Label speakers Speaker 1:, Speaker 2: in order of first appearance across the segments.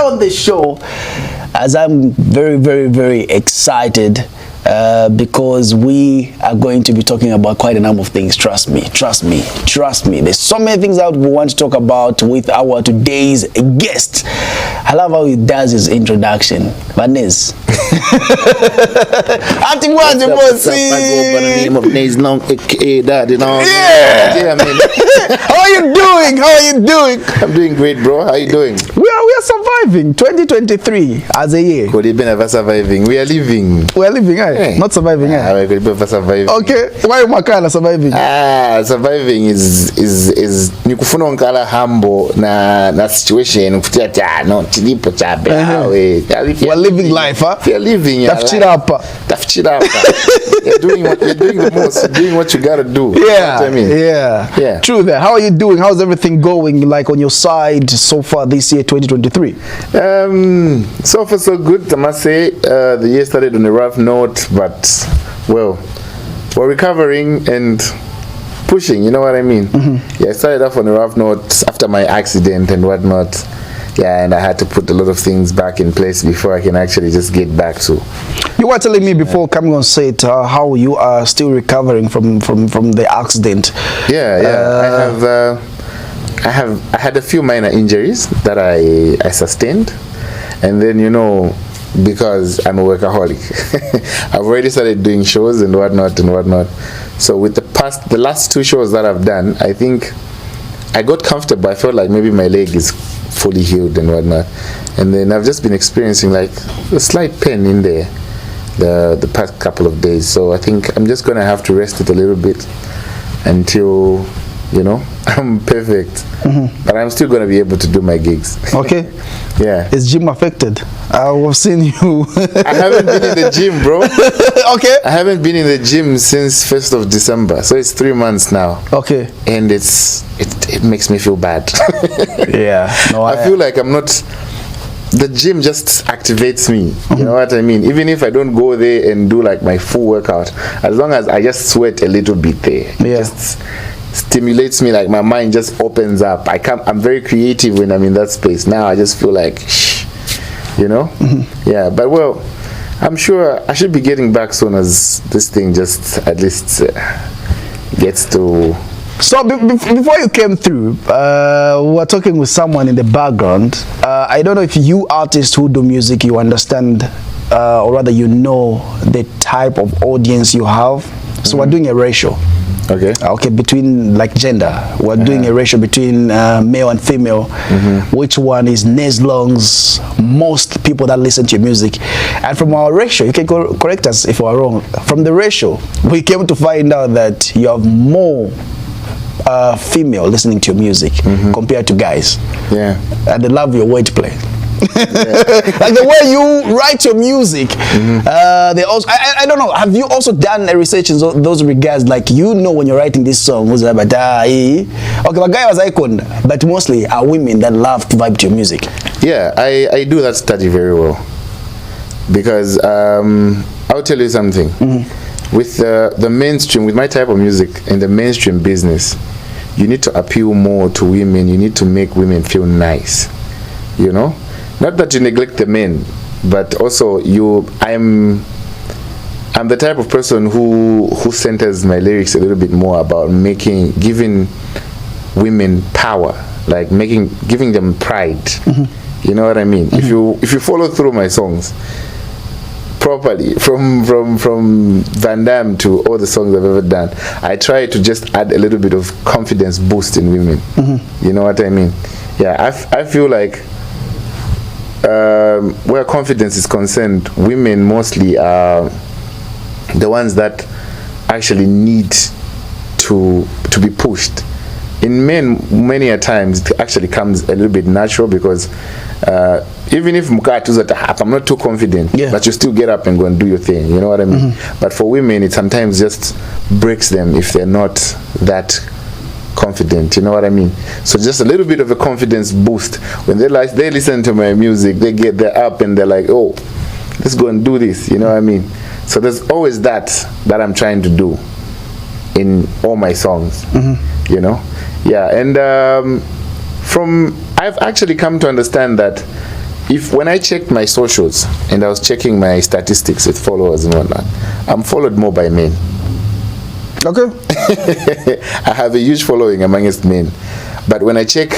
Speaker 1: on the show, as I'm very, very, very excited because we are going to be talking about quite a number of things. Trust me. There's so many things that we want to talk about with our today's guest. I love how he does his introduction. Nez.
Speaker 2: What's up? I go by the name of Nez Long, aka Daddy.
Speaker 1: Yeah, man. How are you doing?
Speaker 2: I'm doing great, bro. How you doing?
Speaker 1: We are surviving 2023 as a year.
Speaker 2: Could have been ever surviving. We are living.
Speaker 1: Not surviving,
Speaker 2: surviving.
Speaker 1: Okay, why am I surviving?
Speaker 2: Surviving is nikufuna onkala humble na situation ukutia no tilipo chabe.
Speaker 1: We're living life, huh?
Speaker 2: You're living. Tafchira. You're doing the most. You're doing what you gotta do.
Speaker 1: Yeah.
Speaker 2: You know what I mean?
Speaker 1: Yeah. True that. How are you doing? How's everything going? Like on your side so far this year, 2023?
Speaker 2: So far so good. I must say, the year started on a rough note, but well, we're recovering and pushing. You know what I mean? Mm-hmm. Yeah, I started off on a rough note after my accident and whatnot. Yeah, and I had to put a lot of things back in place before I can actually just get back to.
Speaker 1: You were telling me before coming on set how you are still recovering from the accident.
Speaker 2: Yeah. I had a few minor injuries that I sustained, and then because I'm a workaholic, I've already started doing shows and whatnot. So with the last 2 shows that I've done, I think I got comfortable. I felt like maybe my leg is fully healed and whatnot, and then I've just been experiencing like a slight pain in there the past couple of days. So I think I'm just gonna have to rest it a little bit until I'm perfect. Mm-hmm. But I'm still gonna be able to do my gigs.
Speaker 1: Okay.
Speaker 2: Yeah.
Speaker 1: Is gym affected? I've seen you.
Speaker 2: I haven't been in the gym, bro.
Speaker 1: Okay.
Speaker 2: I haven't been in the gym since 1st of December, so it's 3 months now.
Speaker 1: Okay.
Speaker 2: And it makes me feel bad.
Speaker 1: Yeah. No,
Speaker 2: I feel like I'm not. The gym just activates me. You know what I mean? Even if I don't go there and do like my full workout, as long as I just sweat a little bit there, it just stimulates me. Like my mind just opens up. I'm very creative when I'm in that space. Now I just feel like, Yeah. But well, I'm sure I should be getting back soon as this thing just at least gets to.
Speaker 1: So before you came through, we were talking with someone in the background. I don't know if you artists who do music, you understand, or rather the type of audience you have. So we're doing a ratio. Okay, between like gender. We're doing a ratio between male and female. Which one is Nez Long's most people that listen to your music? And from our ratio, you can correct us if we're wrong. From the ratio, we came to find out that you have more female listening to your music compared to guys.
Speaker 2: Yeah.
Speaker 1: And they love your wordplay. Like the way you write your music. They also, I don't know, have you also done a research in those regards? Like when you're writing this song, okay, the guy was icon, but mostly are women that love to vibe to your music.
Speaker 2: Yeah, I do that study very well, because I'll tell you something. With the mainstream, with my type of music in the mainstream business, you need to appeal more to women. You need to make women feel nice. Not that you neglect the men, but also I'm the type of person who centers my lyrics a little bit more about giving women power, like giving them pride. You know what I mean? If you follow through my songs properly, from Van Damme to all the songs I've ever done, I try to just add a little bit of confidence boost in women. You know what I mean? Yeah, I feel like where confidence is concerned, women mostly are the ones that actually need to be pushed. In men, many a times it actually comes a little bit natural, because even if I'm not too confident, but you still get up and go and do your thing. You know what I mean? But for women, it sometimes just breaks them if they're not that confident. You know what I mean? So just a little bit of a confidence boost when they listen to my music, they're up and they're like, oh, let's go and do this. You know what I mean? So there's always that I'm trying to do in all my songs. Yeah. And I've actually come to understand that if when I checked my socials and I was checking my statistics with followers and whatnot, I'm followed more by men.
Speaker 1: Okay.
Speaker 2: I have a huge following amongst men, but when I check,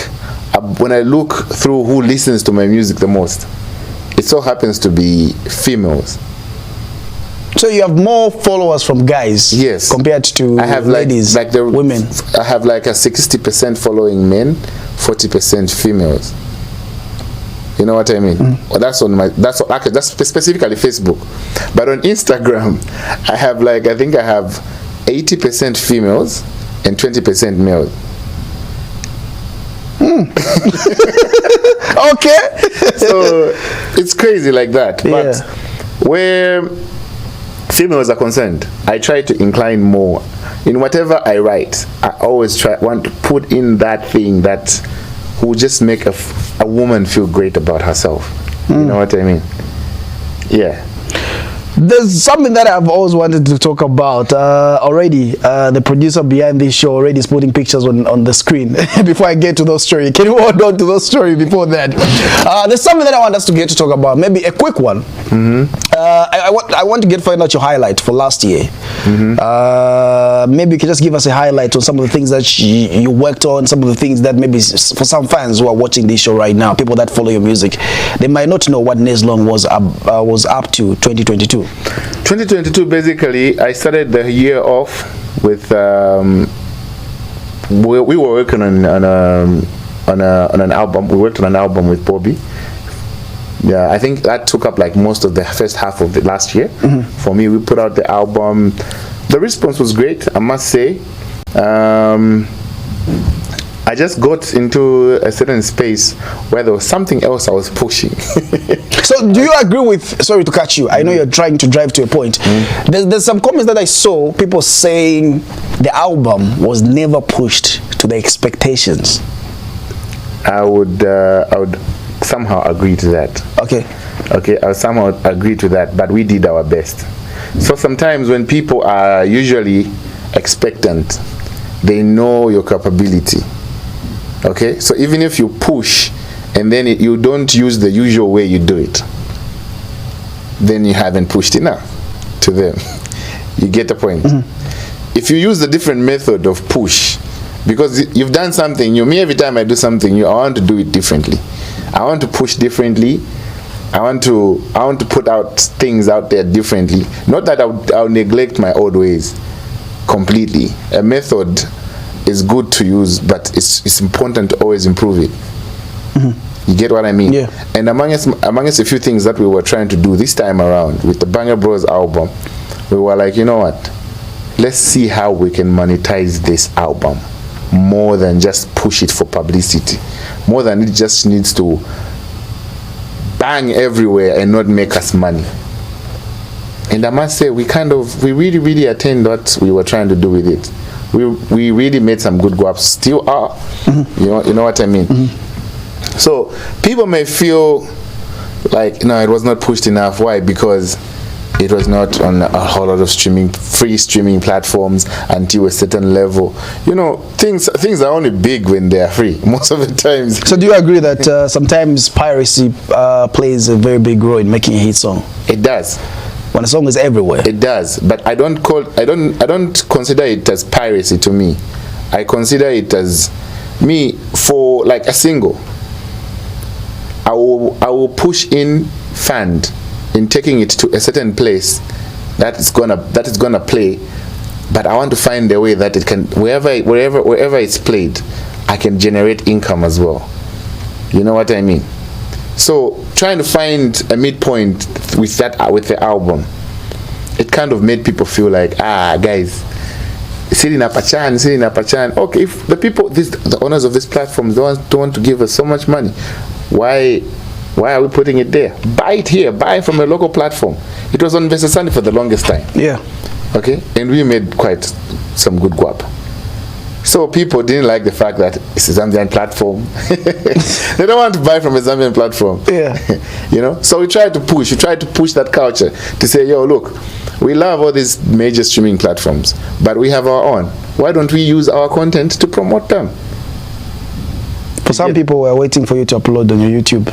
Speaker 2: when I look through who listens to my music the most, it so happens to be females.
Speaker 1: So you have more followers from guys,
Speaker 2: yes,
Speaker 1: compared to
Speaker 2: I have
Speaker 1: ladies,
Speaker 2: like the
Speaker 1: women.
Speaker 2: I have like a 60% following men, 40% females. You know what I mean? Well, that's on my that's specifically Facebook, but on Instagram, I have like I think I have 80% females and 20% males.
Speaker 1: Okay.
Speaker 2: So it's crazy like that. But
Speaker 1: Yeah.
Speaker 2: where females are concerned, I try to incline more in whatever I write. I always want to put in that thing that will just make a woman feel great about herself. You know what I mean? Yeah.
Speaker 1: There's something that I've always wanted to talk about already. The producer behind this show already is putting pictures on the screen. Before I get to those stories, can you hold on to those stories before that? There's something that I want us to get to talk about. Maybe a quick one. I want to find out your highlight for last year. Maybe you can just give us a highlight on some of the things that you worked on, some of the things that maybe for some fans who are watching this show right now, people that follow your music, they might not know what Nez Long was up to 2022.
Speaker 2: 2022, basically, I started the year off with we were working on an album. We worked on an album with Bobby. Yeah, I think that took up like most of the first half of the last year. For me, we put out the album. The response was great, I must say. I just got into a certain space where there was something else I was pushing.
Speaker 1: So do you agree with, sorry to catch you, I know you're trying to drive to a point. There's some comments that I saw, people saying the album was never pushed to the expectations.
Speaker 2: I would somehow agree to that. Okay, I would somehow agree to that, but we did our best. So sometimes when people are usually expectant, they know your capability. Okay, so even if you push and then you don't use the usual way you do it, then you haven't pushed enough to them. You get the point? If you use the different method of push, because you've done something, me every time I do something, I want to do it differently. I want to push differently. I want to put out things out there differently. Not that I'll neglect my old ways completely. A method is good to use, but it's important to always improve it. You get what I mean?
Speaker 1: Yeah.
Speaker 2: And amongst a few things that we were trying to do this time around with the Banger Bros album, we were like, you know what? Let's see how we can monetize this album more than just push it for publicity. More than it just needs to bang everywhere and not make us money. And I must say, we really, really attained what we were trying to do with it. We really made some good guaps, still are. You know what I mean? So people may feel like, no, it was not pushed enough. Why? Because it was not on a whole lot of free streaming platforms until a certain level. You know, things are only big when they are free, most of the times.
Speaker 1: So do you agree that sometimes piracy plays a very big role in making a hit song?
Speaker 2: It does.
Speaker 1: When a song is everywhere.
Speaker 2: It does, but I don't consider it as piracy to me. I consider it as me for like a single. I will push in fund in taking it to a certain place that is gonna play, but I want to find a way that it can wherever it's played, I can generate income as well. You know what I mean? So trying to find a midpoint with the album, it kind of made people feel like, guys, sitting up a chan. Okay, if the owners of this platform don't want to give us so much money, why are we putting it there? Buy it here, buy it from a local platform. It was on Mr. Sunday for the longest time.
Speaker 1: Yeah.
Speaker 2: Okay, and we made quite some good guap. So people didn't like the fact that it's a Zambian platform. They don't want to buy from a Zambian platform.
Speaker 1: Yeah.
Speaker 2: You know? So we tried to push that culture to say, yo, look, we love all these major streaming platforms, but we have our own. Why don't we use our content to promote them?
Speaker 1: For some people, we're waiting for you to upload on your YouTube.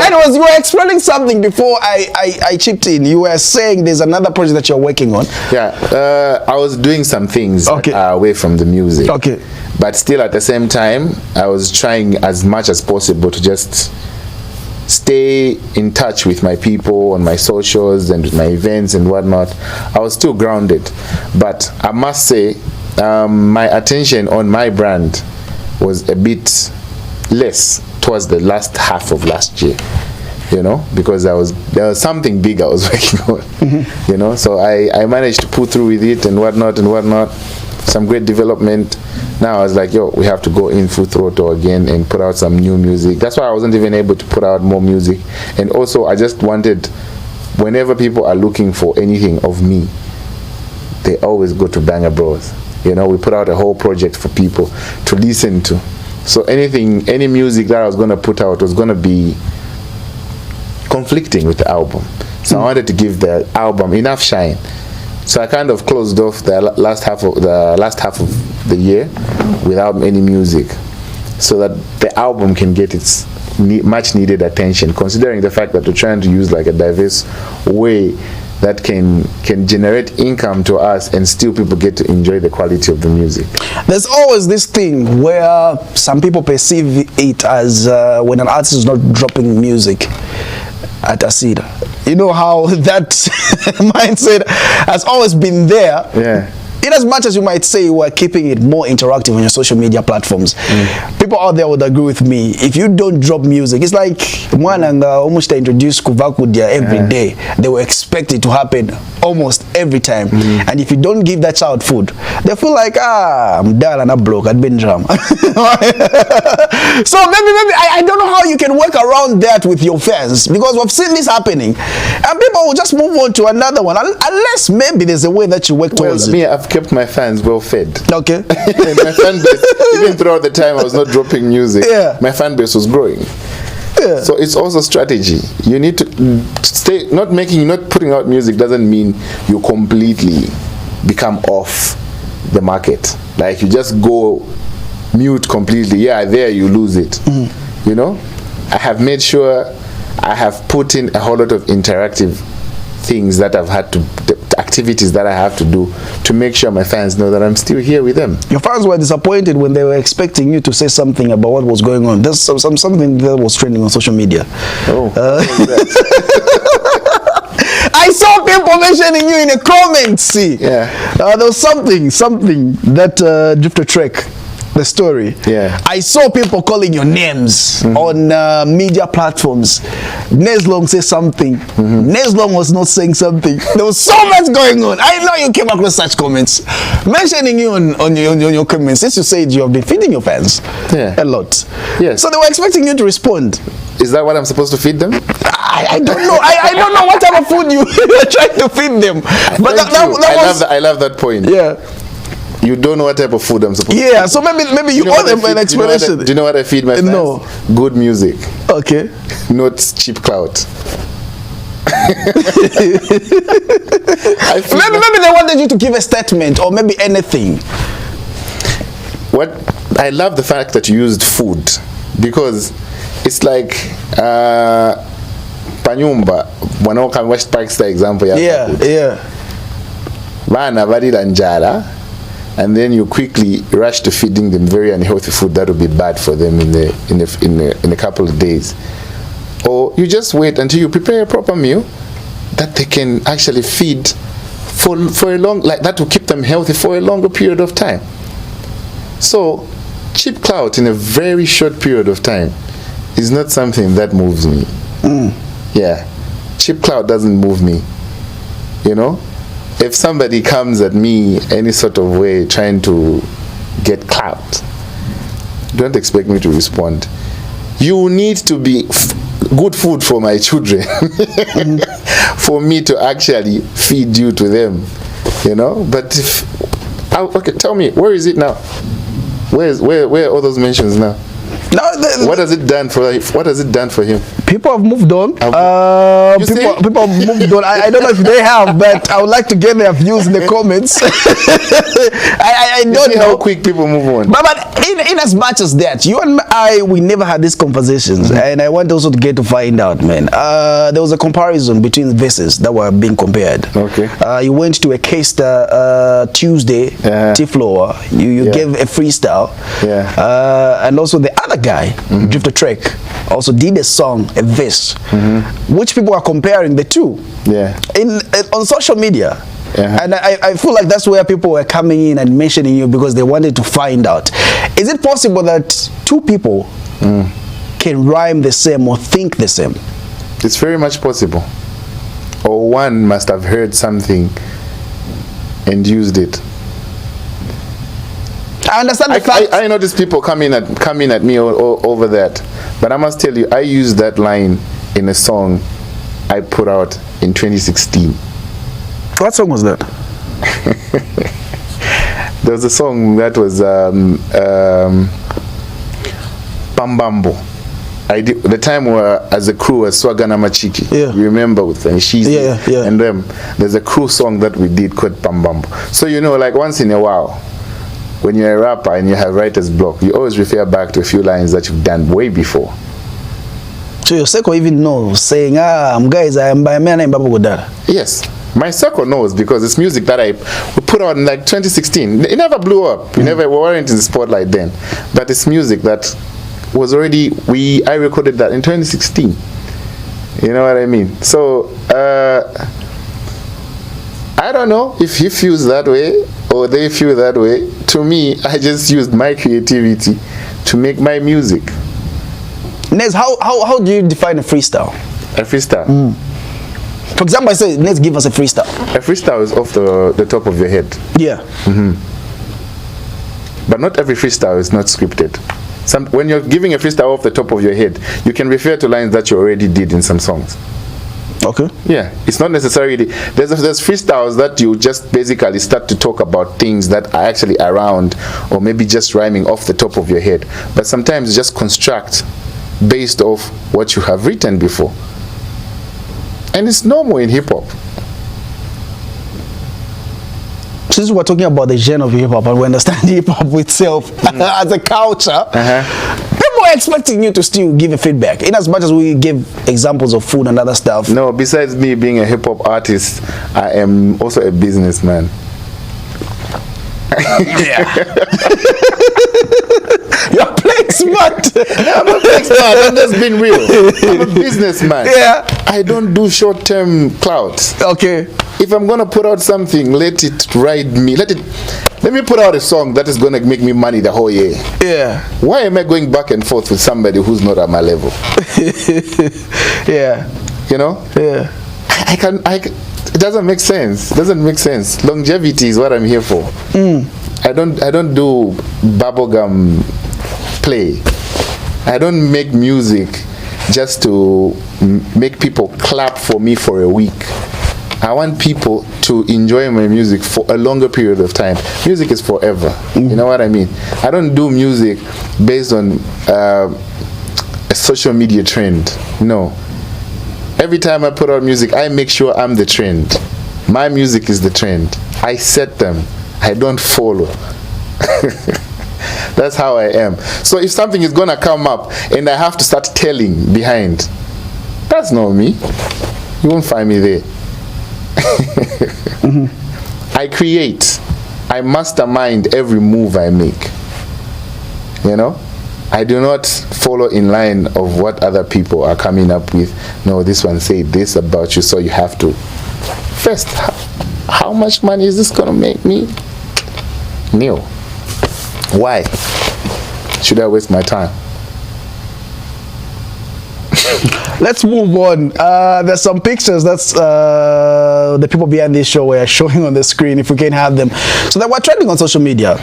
Speaker 1: Anyways, you were explaining something before I chipped in. You were saying there's another project that you're working on.
Speaker 2: Yeah, I was doing some things
Speaker 1: Okay.
Speaker 2: away from the music.
Speaker 1: Okay.
Speaker 2: But still, at the same time, I was trying as much as possible to just stay in touch with my people on my socials and with my events and whatnot. I was still grounded, but I must say my attention on my brand was a bit less towards the last half of last year, you know, because there was something big I was working on, you know, so I managed to pull through with it and whatnot, some great development. Now I was like, yo, we have to go in full throttle again and put out some new music. That's why I wasn't even able to put out more music. And also I just wanted, whenever people are looking for anything of me, they always go to Banger Bros. You know, we put out a whole project for people to listen to. So any music that I was going to put out was going to be conflicting with the album. So I wanted to give the album enough shine. So I kind of closed off the last half of the year without any music, so that the album can get its much needed attention, considering the fact that we're trying to use like a diverse way that can generate income to us and still people get to enjoy the quality of the music.
Speaker 1: There's always this thing where some people perceive it as when an artist is not dropping music at a seed. You know how that mindset has always been there.
Speaker 2: Yeah.
Speaker 1: In as much as you might say we're keeping it more interactive on your social media platforms, people out there would agree with me. If you don't drop music, it's like Mwananga almost introduced Kuvakudia every day. They will expect it to happen almost every time. And if you don't give that child food, they feel like, I'm dull and a bloke, I'd been drum. So maybe I don't know how you can work around that with your fans, because we've seen this happening. And people will just move on to another one, unless maybe there's a way that you work towards it.
Speaker 2: I've kept my fans well fed.
Speaker 1: Okay.
Speaker 2: My fan base, even throughout the time I was not dropping music, my fan base was growing. Yeah. So it's also strategy. You need to stay, not putting out music doesn't mean you completely become off the market. Like you just go mute completely. Yeah, there you lose it. You know? I have made sure I have put in a whole lot of interactive things that I've had to, the activities that I have to do to make sure my fans know that I'm still here with them. Your fans were disappointed when they were expecting you to say something about what was going on. There's something that was trending on social media. I saw people mentioning you in the comments. See, there was something that Drifta Trek, the story. I saw people calling your names on media platforms. Nez Long said something. Nez Long was not saying something. There was so much going on. I know you came across such comments mentioning you on your comments. Since you said you have been feeding your fans a lot. So they were expecting you to respond. Is that what I'm supposed to feed them? I don't know. I don't know what type of food you're trying to feed them. But I love that point. You don't know what type of food I'm supposed to feed. So maybe you owe them an explanation. Do you know what I feed my fans? No. Good music. Okay. Not cheap clout. Maybe they wanted you to give a statement or maybe anything. What I love the fact that you used food, because it's like Panyumba, Wanoka West Pakistan example. Vana varila njala, and then you quickly rush to feeding them very unhealthy food that will be bad for them in a couple of days. Or you just wait until you prepare a proper meal that they can actually feed for a long, like that will keep them healthy for a longer period of time. So cheap clout in a very short period of time is not something that moves me. Cheap clout doesn't move me. You know, if somebody comes at me any sort of way trying to get clout, don't expect me to respond. You need to be good food for my children for me to actually feed you to them, you know. But if okay, tell me, where is it now? Where are all those mentions now?
Speaker 1: No,
Speaker 2: What has it done for him?
Speaker 1: people have moved on. People have moved on. I don't know if they have, but I would like to get their views in the comments. I don't know
Speaker 2: how quick people move on.
Speaker 1: But in as much as that, you and we never had these conversations, and I want also to get to find out, man. There was a comparison between verses that were being compared.
Speaker 2: Okay.
Speaker 1: You went to a K-Star Tuesday, T-Floor. You gave a freestyle.
Speaker 2: Yeah.
Speaker 1: And also the other guy, Drifta Trek, also did a song, a verse, which people are comparing the two.
Speaker 2: Yeah.
Speaker 1: On social media. And I feel like that's where people were coming in and mentioning you because they wanted to find out. Is it possible that two people can rhyme the same or think the same?
Speaker 2: It's very much possible. Or one must have heard something and used it.
Speaker 1: I understand the fact.
Speaker 2: I notice people coming at me over that, but I must tell you, I used that line in a song I put out in 2016.
Speaker 1: What song was that?
Speaker 2: There was a song that was Pambambo. I did the time where as a crew was Swagana Machiki.
Speaker 1: Yeah.
Speaker 2: You remember with Shizi
Speaker 1: yeah.
Speaker 2: and them. There's a crew song that we did called Pambambo. So like once in a while, when you're a rapper and you have writer's block, you always refer back to a few lines that you've done way before.
Speaker 1: So your circle even knows, saying, guys, I'm by man and Babu Godara.
Speaker 2: Yes. My circle knows because it's music that we put out in like 2016. It never blew up. We weren't in the spotlight then. But it's music that was already, I recorded that in 2016. You know what I mean? So, I don't know if he feels that way or they feel that way. To me, I just used my creativity to make my music.
Speaker 1: Nez, how do you define a freestyle?
Speaker 2: A freestyle?
Speaker 1: For example, I say, Nez, give us a freestyle.
Speaker 2: A freestyle is off the top of your head.
Speaker 1: Yeah.
Speaker 2: But not every freestyle is not scripted. When you're giving a freestyle off the top of your head, you can refer to lines that you already did in some songs.
Speaker 1: Okay.
Speaker 2: Yeah, it's not necessarily there's freestyles that you just basically start to talk about things that are actually around or maybe just rhyming off the top of your head. But sometimes you just construct based off what you have written before. And it's normal in hip hop.
Speaker 1: Since we're talking about the genre of hip hop and we understand hip hop itself as a culture, people are expecting you to still give a feedback. In as much as we give examples of food and other stuff.
Speaker 2: No, besides me being a hip hop artist, I am also a businessman.
Speaker 1: Yeah. You're playing smart.
Speaker 2: I'm not playing smart. I'm just being real. I'm a businessman.
Speaker 1: Yeah.
Speaker 2: I don't do short-term clout.
Speaker 1: Okay.
Speaker 2: If I'm gonna put out something, let it ride me. Let me put out a song that is gonna make me money the whole year.
Speaker 1: Yeah.
Speaker 2: Why am I going back and forth with somebody who's not at my level?
Speaker 1: Yeah.
Speaker 2: You know?
Speaker 1: Yeah.
Speaker 2: It doesn't make sense. It doesn't make sense. Longevity is what I'm here for. I don't do bubblegum play. I don't make music just to make people clap for me for a week. I want people to enjoy my music for a longer period of time. Music is forever. You know what I mean? I don't do music based on a social media trend. No. Every time I put out music, I make sure I'm the trend. My music is the trend. I set them. I don't follow. That's how I am. So if something is gonna come up and I have to start telling behind, that's not me. You won't find me there. I create. I mastermind every move I make. You know? I do not follow in line of what other people are coming up with. No, this one said this about you, so you have to. First, how much money is this gonna make me? Nil. Why should I waste my time?
Speaker 1: Let's move on. There's some pictures that's the people behind this show were showing on the screen, if we can have them. So that we're trending on social media.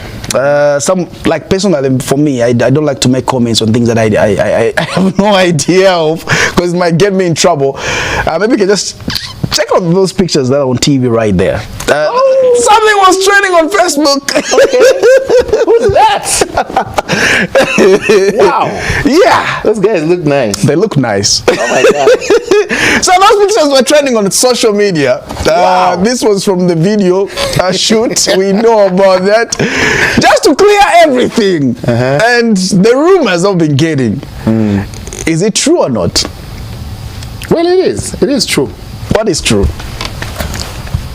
Speaker 1: Some, like personally for me, I don't like to make comments on things that I have no idea of, because it might get me in trouble. Maybe we can just check out those pictures that are on TV right there. Something was trending on Facebook.
Speaker 2: Who's that? Wow.
Speaker 1: Yeah.
Speaker 2: Those guys look nice.
Speaker 1: They look nice.
Speaker 2: Oh my God.
Speaker 1: So those pictures were trending on social media.
Speaker 2: Wow.
Speaker 1: This was from the video shoot. We know about that. Just to clear everything. And the rumors I've been getting. Is it true or not?
Speaker 2: Well, it is. It is true.
Speaker 1: What is true?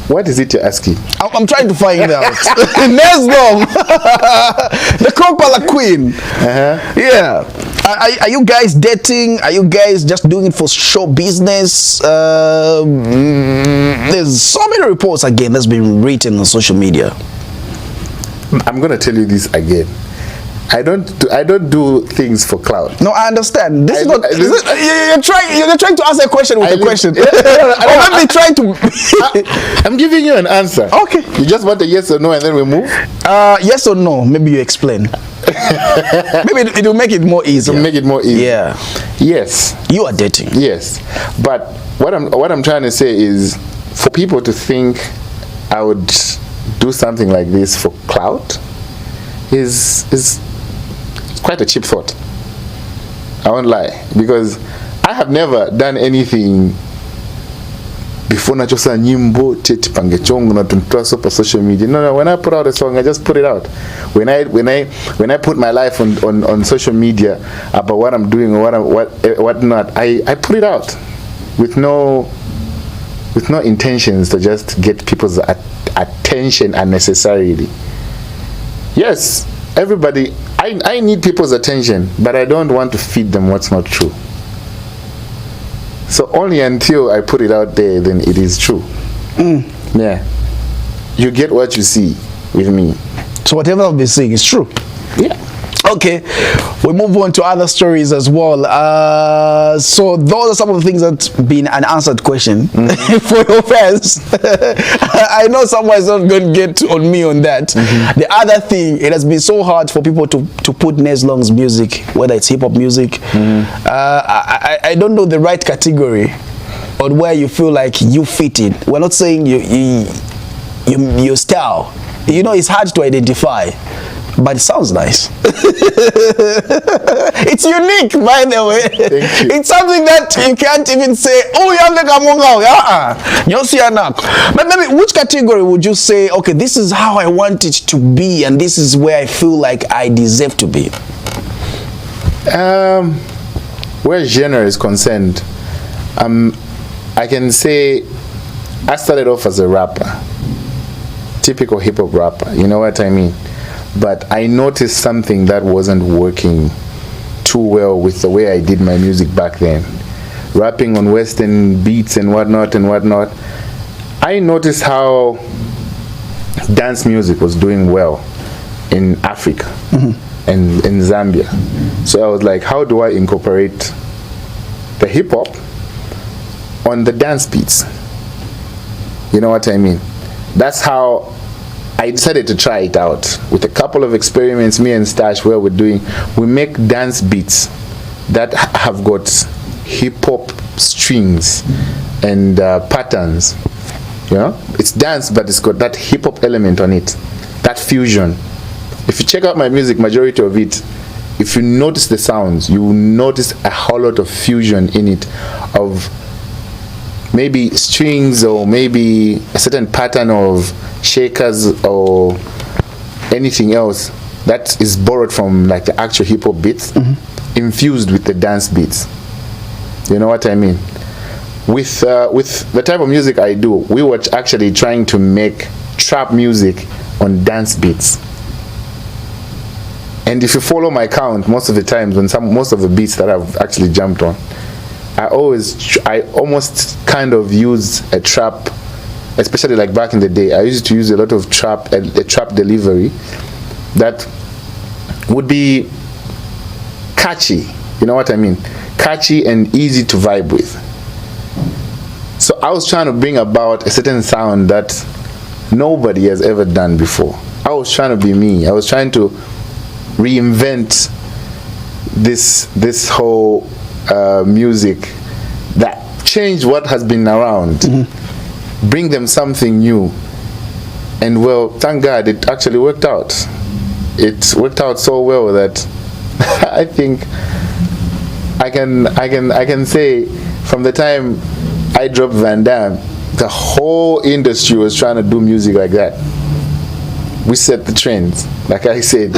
Speaker 2: What is it you're asking?
Speaker 1: I'm trying to find out. Nez Long, the Xaven-kopala-Queen. Yeah. Are you guys dating? Are you guys just doing it for show business? There's so many reports again that's been written on social media.
Speaker 2: I'm gonna tell you this again. I don't do things for clout.
Speaker 1: No, I understand. This is not. You're trying to answer a question with a question. I'm trying to.
Speaker 2: I'm giving you an answer.
Speaker 1: Okay.
Speaker 2: You just want a yes or no, and then we move.
Speaker 1: Yes or no? Maybe you explain. Maybe it will make it more easy.
Speaker 2: It'll make it more easy.
Speaker 1: Yeah.
Speaker 2: Yes.
Speaker 1: You are dating.
Speaker 2: Yes, but what I'm trying to say is, for people to think I would do something like this for clout is quite a cheap thought. I won't lie, because I have never done anything before nachosa nyimbo pange chongo na tuntoa so social media. No, when I put out a song, I just put it out. When I put my life on social media about what I'm doing or what not, I put it out with no intentions to just get people's attention unnecessarily. Yes, everybody, I need people's attention, but I don't want to feed them what's not true. So only until I put it out there, then it is true. Yeah. You get what you see with me.
Speaker 1: So whatever I've been saying is true.
Speaker 2: Yeah.
Speaker 1: Okay, we move on to other stories as well. So those are some of the things that's been an answered question for your fans. I know someone is not going to get on me on that. The other thing, it has been so hard for people to put Nez Long's music, whether it's hip-hop music. I don't know the right category on where you feel like you fit in. We're not saying your style. You know, it's hard to identify. But it sounds nice. It's unique, by the way.
Speaker 2: Thank you.
Speaker 1: It's something that you can't even say, oh, but maybe which category would you say, okay, this is how I want it to be, and this is where I feel like I deserve to be?
Speaker 2: Where genre is concerned, I can say I started off as a rapper, typical hip-hop rapper, you know what I mean? But I noticed something that wasn't working too well with the way I did my music back then. Rapping on Western beats and whatnot. I noticed how dance music was doing well in Africa and in Zambia. So I was like, how do I incorporate the hip-hop on the dance beats? You know what I mean? That's how I decided to try it out with a couple of experiments, me and Stash, where we make dance beats that have got hip-hop strings and patterns. You know, it's dance, but it's got that hip-hop element on it, that fusion. If you check out my music, majority of it, if you notice the sounds, you will notice a whole lot of fusion in it, of maybe strings or maybe a certain pattern of shakers or anything else that is borrowed from like the actual hip-hop beats, infused with the dance beats. You know what I mean? With the type of music I do, we were actually trying to make trap music on dance beats. And if you follow my count, most of the times when most of the beats that I've actually jumped on, I almost kind of use a trap, especially like back in the day. I used to use a lot of trap, a trap delivery that would be catchy. You know what I mean? Catchy and easy to vibe with. So I was trying to bring about a certain sound that nobody has ever done before. I was trying to be me. I was trying to reinvent this whole music that changed what has been around, bring them something new, And well, thank God it actually worked out. It worked out so well that I think I can say from the time I dropped Van Damme, the whole industry was trying to do music like that. We set the trends, like I said.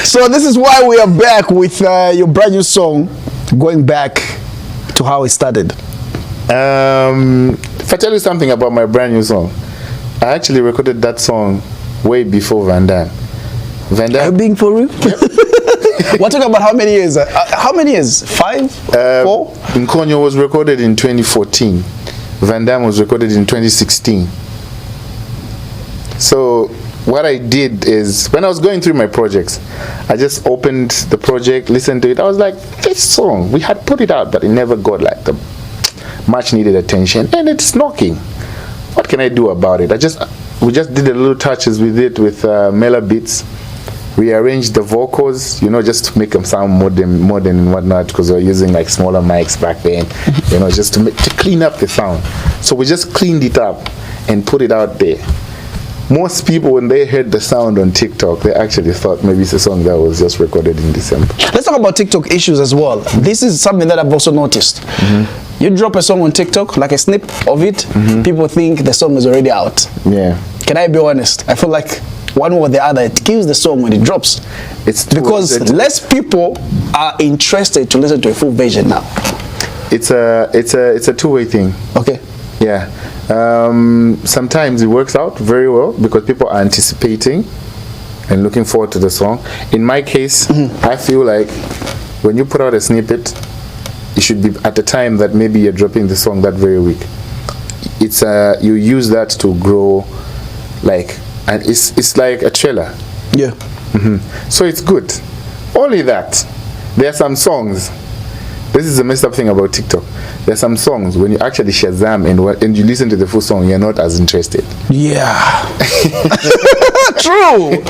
Speaker 1: So this is why we are back with your brand new song, going back to how it started.
Speaker 2: If I tell you something about my brand new song, I actually recorded that song way before Van Damme. Van Damme.
Speaker 1: Are you being for real? We're talking about how many years? How many years? 5? 4?
Speaker 2: Nkonyo was recorded in 2014. Van Damme was recorded in 2016. So what I did is, when I was going through my projects, I just opened the project, listened to it. I was like, this song, we had put it out, but it never got like the much needed attention, and it's knocking. What can I do about it? We just did a little touches with it with Mela beats, rearranged the vocals, just to make them sound modern and whatnot, because we were using like smaller mics back then, just to clean up the sound. So we just cleaned it up and put it out there. Most people, when they heard the sound on TikTok, they actually thought maybe it's a song that was just recorded in December.
Speaker 1: Let's talk about TikTok issues as well. This is something that I've also noticed. You drop a song on TikTok, like a snip of it, people think the song is already out.
Speaker 2: Yeah.
Speaker 1: Can I be honest? I feel like one way or the other, it kills the song when it drops.
Speaker 2: It's
Speaker 1: because less people are interested to listen to a full version now.
Speaker 2: It's a two-way thing.
Speaker 1: Okay.
Speaker 2: Yeah. Sometimes it works out very well because people are anticipating and looking forward to the song. In my case, I feel like when you put out a snippet, it should be at the time that maybe you're dropping the song that very week. It's you use that to grow, and it's like a trailer.
Speaker 1: Yeah.
Speaker 2: So it's good. Only that there are some songs. This is the messed up thing about TikTok. There are some songs when you actually Shazam and you listen to the full song, you're not as interested.
Speaker 1: Yeah. True.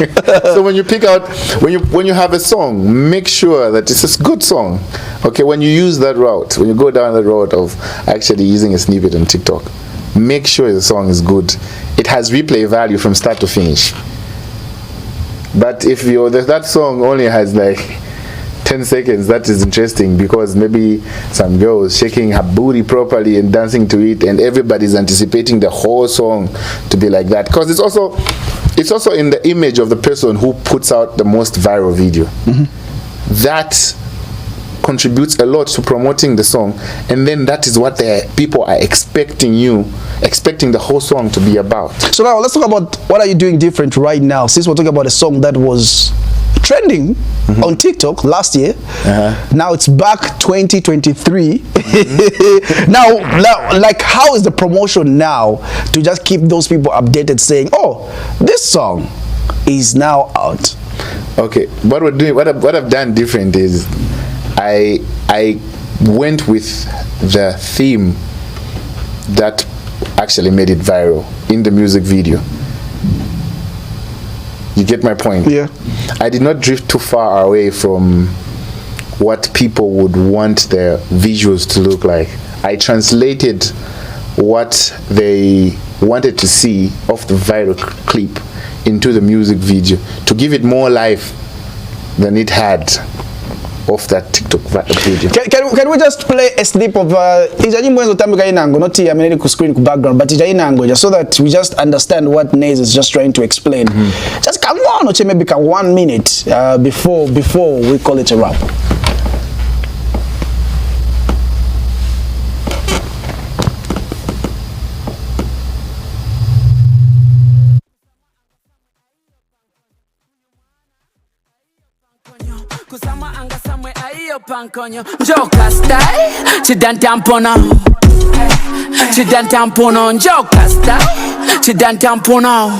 Speaker 2: So when you pick out, when you have a song, make sure that it's a good song. Okay, when you use that route, when you go down the road of actually using a snippet on TikTok, make sure the song is good. It has replay value from start to finish. But if that song only has like 10 seconds, that is interesting because maybe some girl is shaking her booty properly and dancing to it, and everybody's anticipating the whole song to be like that, because it's also in the image of the person who puts out the most viral video. That contributes a lot to promoting the song, and then that is what the people are expecting the whole song to be about. So
Speaker 1: now let's talk about what are you doing different right now, since we're talking about a song that was trending on TikTok last year. Now it's back 2023. now like, how is the promotion now to just keep those people updated, saying, oh, this song is now out?
Speaker 2: Okay, what we're doing, what I've done different is I went with the theme that actually made it viral in the music video. You get my point?
Speaker 1: Yeah.
Speaker 2: I did not drift too far away from what people would want their visuals to look like. I translated what they wanted to see of the viral clip into the music video to give it more life than it had of that TikTok video.
Speaker 1: Can we just play a snip of not screen background, but just so that we just understand what Nez is just trying to explain. Just come on, or maybe 1 minute before we call it a wrap.
Speaker 3: Pankonyo Joka style Chidantampono Chidantampono Joka style Chidantampono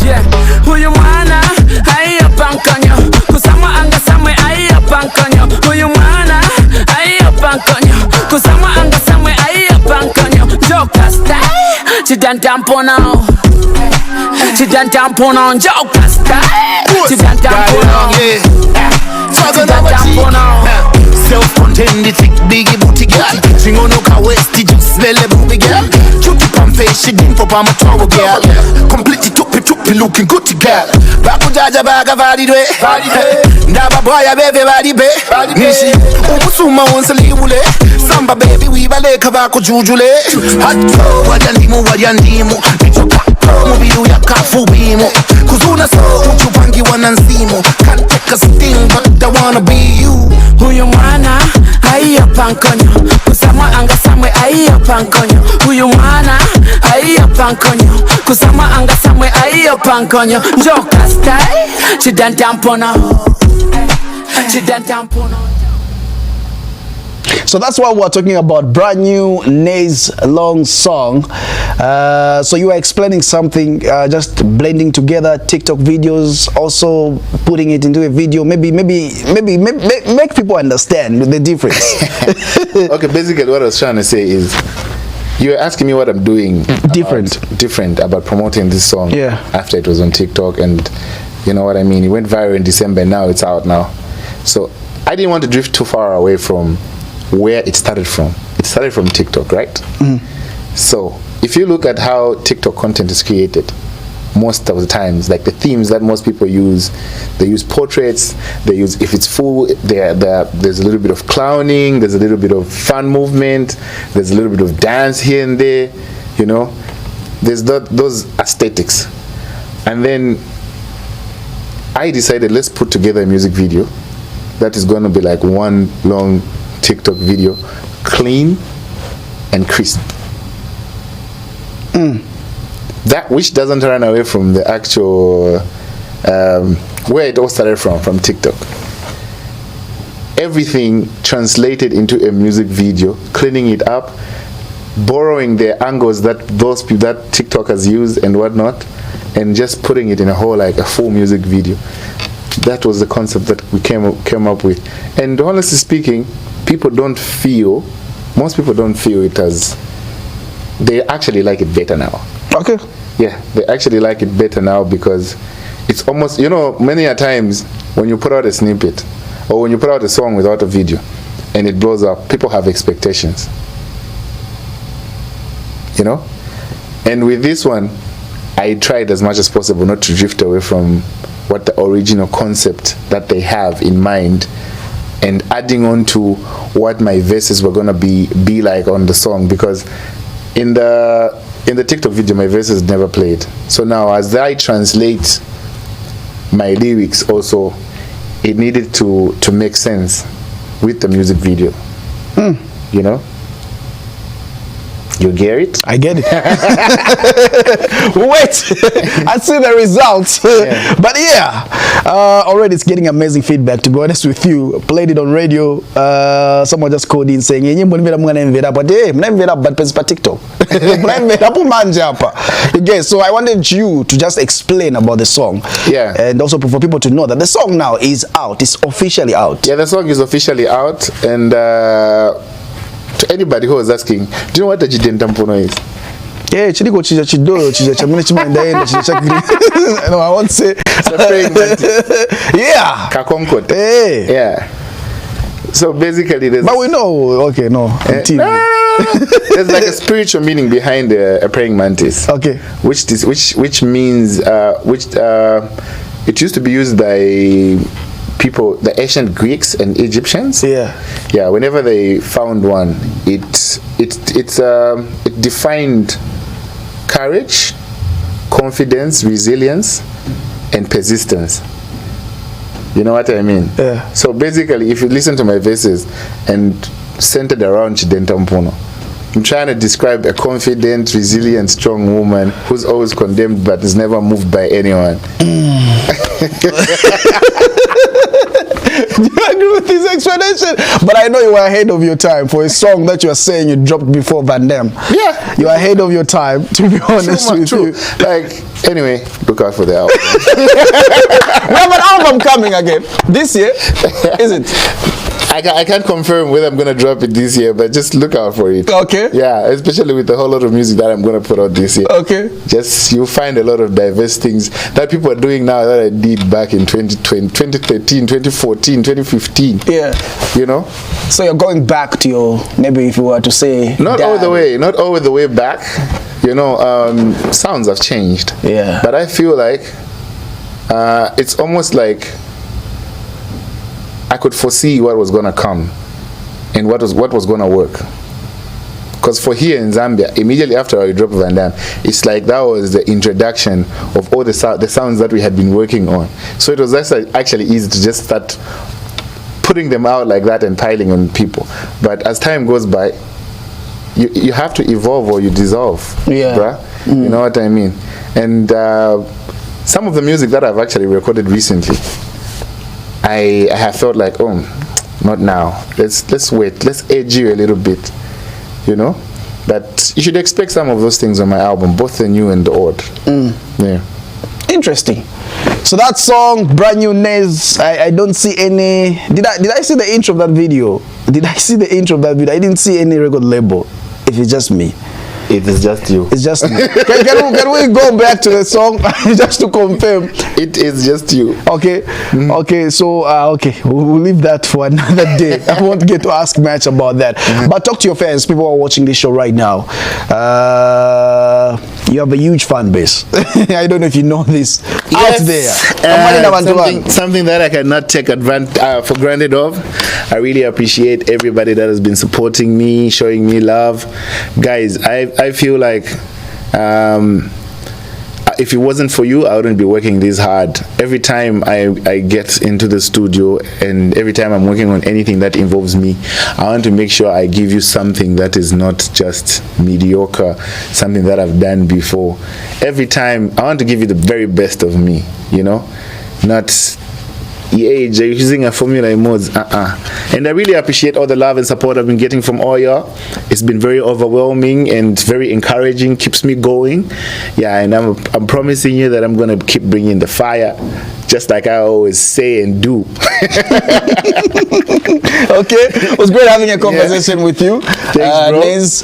Speaker 3: Yeah Huyu mwana Aiyo pankonyo Kusama anga samwe Aiyo pankonyo Huyu mwana Aiyo pankonyo Kusama anga samwe Aiyo pankonyo Joka style Chidantampono Chidantampono Joka style Chidantampono
Speaker 4: Self-contained, thick, biggie booty girl. Swing on oka west, just smell a booby girl. Chup face, she didn't pop on my trouble, girl. Completely tuppy, looking good to girl. Baku jaja baga validwe. Ndaba boy, baby, body be. Nishi, umusuma once liwule. Samba baby, we bale kabako jujule. Hato, wajandimu. Mubiru ya kafu bimo. Kuzuna so, uchupangi wanansimu. Can't take a sting, but I wanna be you.
Speaker 3: Huyu mwana aiyo pankonyo, kusamwa anga samwe aiyo pankonyo. Huyu mwana aiyo pankonyo, kusamwa anga samwe aiyo pankonyo. Njoka style, chidantampono.
Speaker 1: So that's why we're talking about brand new Nez Long song. So you are explaining something, just blending together TikTok videos, also putting it into a video. Maybe make people understand the difference.
Speaker 2: Okay, basically what I was trying to say is, you were asking me what I'm doing different about promoting this song.
Speaker 1: Yeah.
Speaker 2: After it was on TikTok, and you know what I mean. It went viral in December. Now it's out now. So I didn't want to drift too far away from where it started from. It started from TikTok, right? So if you look at how TikTok content is created, most of the times, like the themes that most people use, they use portraits, they use, if it's full, there's a little bit of clowning, there's a little bit of fun movement, there's a little bit of dance here and there, you know, there's those aesthetics. And then I decided, let's put together a music video that is going to be like one long TikTok video, clean and crisp. That which doesn't run away from the actual where it all started from TikTok. Everything translated into a music video, cleaning it up, borrowing the angles that those people, that TikTokers use and whatnot, and just putting it in a whole, like a full music video. That was the concept that we came up with. And honestly speaking, most people don't feel it as, they actually like it better now.
Speaker 1: Okay.
Speaker 2: Yeah, they actually like it better now because it's almost, you know, many a times when you put out a snippet or when you put out a song without a video and it blows up, people have expectations, you know. And with this one, I tried as much as possible not to drift away from what the original concept that they have in mind, and adding on to what my verses were gonna be like on the song, because in the TikTok video my verses never played. So now as I translate my lyrics also, it needed to make sense with the music video. You know? You get it?
Speaker 1: I get it. Wait, I see the results.
Speaker 2: Yeah.
Speaker 1: But yeah, already it's getting amazing feedback, to be honest with you. Played it on radio. Someone just called in saying, but hey, but TikTok. Okay, so I wanted you to just explain about the song.
Speaker 2: Yeah. And
Speaker 1: also for people to know that the song now is out. It's officially out.
Speaker 2: Yeah, the song is officially out. And to anybody who was asking, do you know what the Xaven-kopala-Queen is?
Speaker 1: Yeah, no, I won't say. Yeah.
Speaker 2: Kakonkot.
Speaker 1: Hey.
Speaker 2: Yeah. So basically, there's.
Speaker 1: But we know. Okay, no.
Speaker 2: There's like a spiritual meaning behind a praying mantis.
Speaker 1: Okay.
Speaker 2: Which means it used to be used by people, the ancient Greeks and Egyptians. Yeah, whenever they found one, it defined courage, confidence, resilience, and persistence. You know what I mean?
Speaker 1: Yeah.
Speaker 2: So basically, if you listen to my verses and centered around Xaven-kopala-Queen, I'm trying to describe a confident, resilient, strong woman who's always condemned but is never moved by anyone.
Speaker 1: Do you agree with this explanation? But I know you are ahead of your time for a song that you are saying you dropped before Van Damme.
Speaker 2: Yeah.
Speaker 1: You are ahead of your time, to be honest with you.
Speaker 2: Like, anyway, look out for the album.
Speaker 1: We have an album coming again this year, is it?
Speaker 2: I can't confirm whether I'm going to drop it this year, but just look out for it.
Speaker 1: Okay.
Speaker 2: Yeah, especially with a whole lot of music that I'm going to put out this year.
Speaker 1: Okay.
Speaker 2: Just, you'll find a lot of diverse things that people are doing now that I did back in 2020, 2013, 2014, 2015.
Speaker 1: Yeah.
Speaker 2: You know?
Speaker 1: So you're going back to your, maybe if you were to say...
Speaker 2: Not all the way back, you know, sounds have changed.
Speaker 1: Yeah.
Speaker 2: But I feel like it's almost like I could foresee what was gonna come and what was gonna work. Because for here in Zambia, immediately after I dropped Van Damme, it's like that was the introduction of all the sounds that we had been working on. So it was actually easy to just start putting them out like that and piling on people. But as time goes by, you have to evolve or you dissolve.
Speaker 1: Yeah.
Speaker 2: Bruh? You know what I mean? And some of the music that I've actually recorded recently, I have felt like, oh, not now. Let's wait. Let's edge you a little bit. You know, but you should expect some of those things on my album, both the new and the old. Yeah.
Speaker 1: Interesting. So that song, brand new Nez, I don't see any. Did I see the intro of that video? Did I see the intro of that video? I didn't see any record label. If it's just me.
Speaker 2: It is just you.
Speaker 1: It's just me. Can we go back to the song just to confirm?
Speaker 2: It is just you.
Speaker 1: Okay. Okay. So okay, we'll leave that for another day. I won't get to ask much about that. But talk to your fans. People are watching this show right now. You have a huge fan base. I don't know if you know this. Out there.
Speaker 2: Something that I cannot take for granted of. I really appreciate everybody that has been supporting me, showing me love. Guys, I feel like if it wasn't for you, I wouldn't be working this hard. Every time I get into the studio and every time I'm working on anything that involves me, I want to make sure I give you something that is not just mediocre, something that I've done before. Every time, I want to give you the very best of me, you know? Not, yeah, using a formula in modes, And I really appreciate all the love and support I've been getting from all y'all. It's been very overwhelming and very encouraging, keeps me going. Yeah, and I'm promising you that I'm gonna keep bringing the fire, just like I always say and do.
Speaker 1: Okay, it was great having a conversation with you.
Speaker 2: Thanks, bro.
Speaker 1: Nez,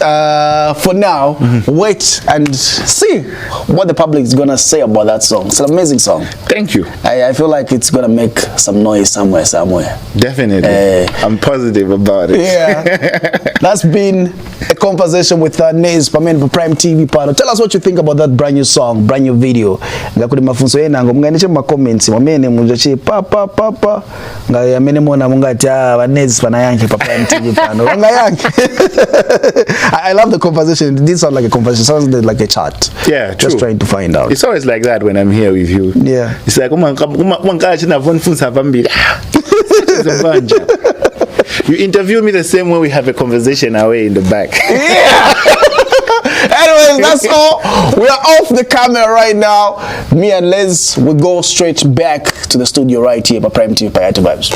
Speaker 1: for now, wait and see what the public is gonna say about that song. It's an amazing song.
Speaker 2: Thank you.
Speaker 1: I feel like it's gonna make some noise somewhere.
Speaker 2: Definitely. I'm positive about it.
Speaker 1: Yeah. That's been a conversation with Nez Pamene for Prime TV panel. Tell us what you think about that brand new song, brand new video. Ngakuri mafunzo yena ngomunganishe mu comments mamene munjoche pa ngayamene mona mungati Nez pana yanke pa Prime TV panel. I love the conversation. It did sound like a conversation. It sounds like a chat.
Speaker 2: Yeah, true.
Speaker 1: Just trying to find out.
Speaker 2: It's always like that when I'm here with you.
Speaker 1: Yeah.
Speaker 2: It's like you interview me the same way we have a conversation away in the back.
Speaker 1: Yeah. Anyways, that's all. We are off the camera right now. Me and Liz will go straight back to the studio right here by Prime TV Vibes.